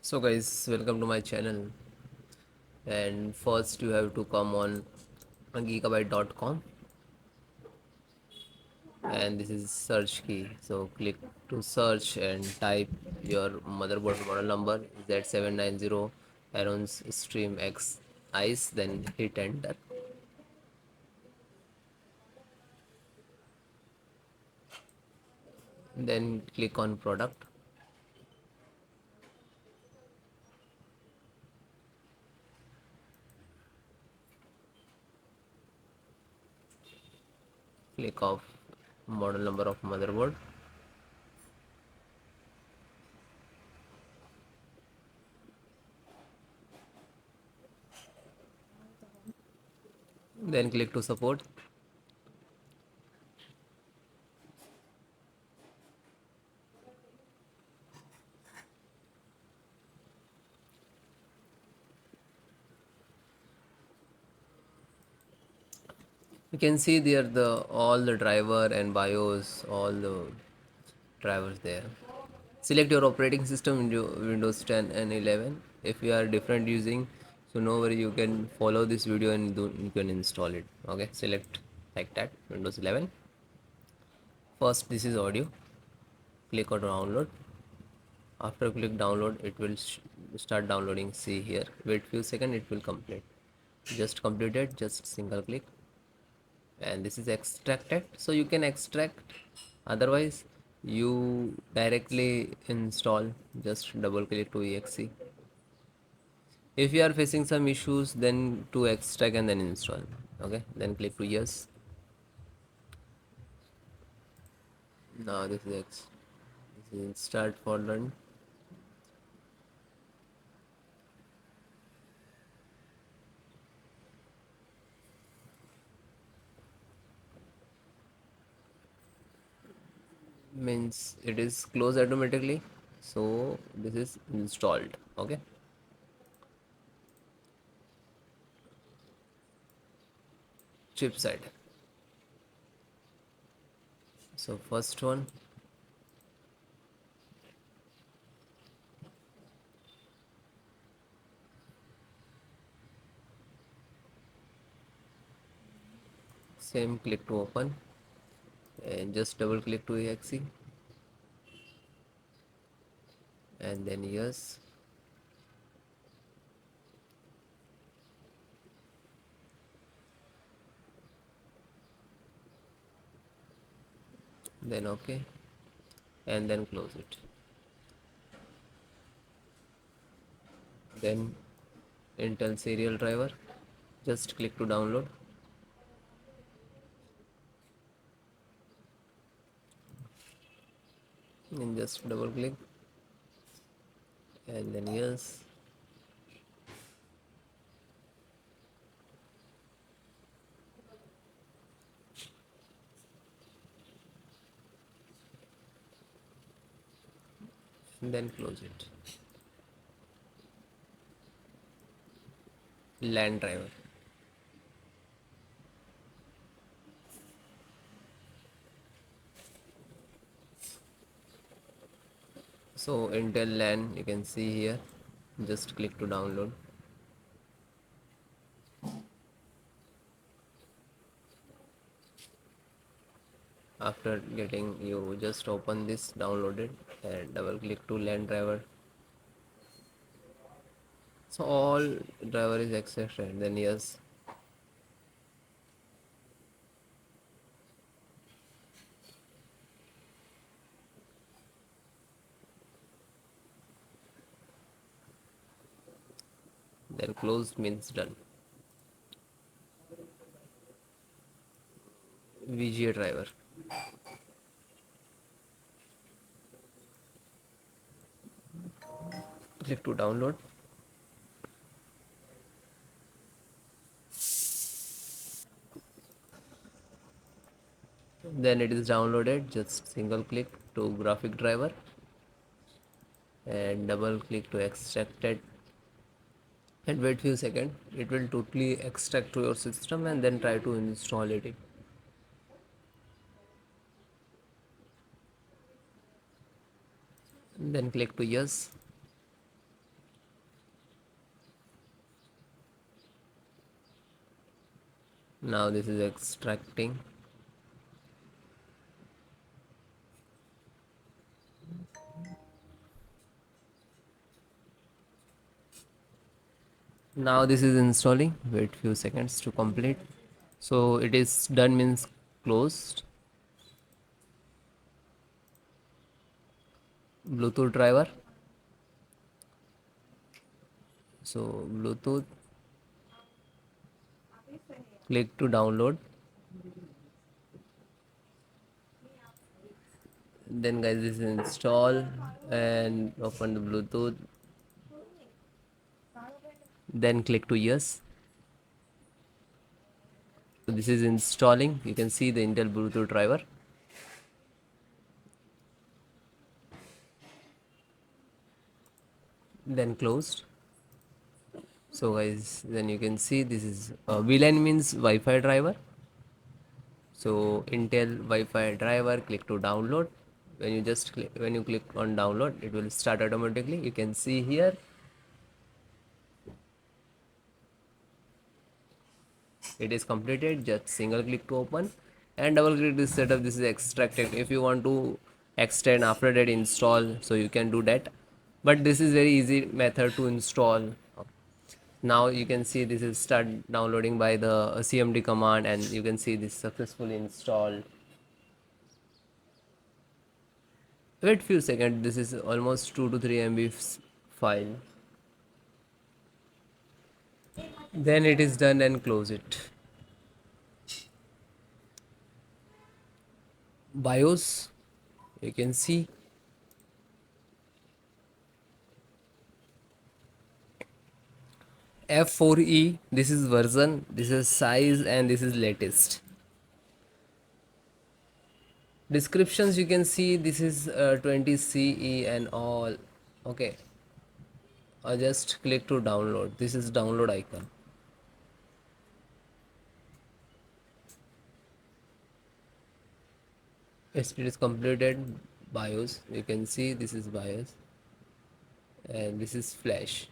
So guys, welcome to my channel. And first you have to come on gigabyte.com, and this is search key. So click to search and type your motherboard model number Z790 AORUS XTREME X ICE, then hit enter. Then click on product. Click off model number of motherboard. Then click to support. You can see there the all the driver and BIOS, all the drivers there. Select your operating system Windows 10 and 11. If you are different using, so no worry, you can follow this video and you can install it. Okay, select like that Windows 11. First, this is audio. Click on download. After click download, it will start downloading. See here, wait few seconds, it will complete. Just completed, just single click, and this is extracted. So you can extract, otherwise you directly install. Just double click to exe. If you are facing some issues, then to extract and then install. Okay, then click to yes. Now this is start for run. Means it is closed automatically, so this is installed. Okay, chipset. So first one, same, click to open and just double click to exe and then yes. Then okay, and then close it. Then Intel serial driver, just click to download and just double click and then yes. Then close it. LAN driver. So Intel LAN, you can see here, just click to download. After getting, you just open this downloaded and double click to LAN driver. So all driver is accepted, then yes. Then closed means done. VGA driver. Click to download. Then it is downloaded, just single click to graphic driver and double click to extract it and wait few seconds. It will totally extract to your system and then try to install it. And then click to yes. Now this is extracting. Now this is installing. Wait few seconds to complete. So it is done means closed. Bluetooth driver. So Bluetooth, click to download. Then guys, this is install and open the Bluetooth. Then click to yes. So this is installing. You can see the Intel Bluetooth driver. Then closed. So guys, then you can see this is VLAN means Wi-Fi driver. So Intel Wi-Fi driver, click to download. When you click on download, it will start automatically. You can see here it is completed. Just single click to open and double click this setup. This is extracted. If you want to extend after that install, so you can do that, but this is very easy method to install. Now you can see this is start downloading by the cmd command, and you can see this successfully installed. Wait few seconds, this is almost 2 to 3 MB file. Then it is done and close it. BIOS, you can see F4E, this is version, this is size, and this is latest. Descriptions, you can see this is 20 CE and all. Okay, I just click to download. This is download icon. Yes, it is completed. BIOS, you can see this is BIOS and this is flash.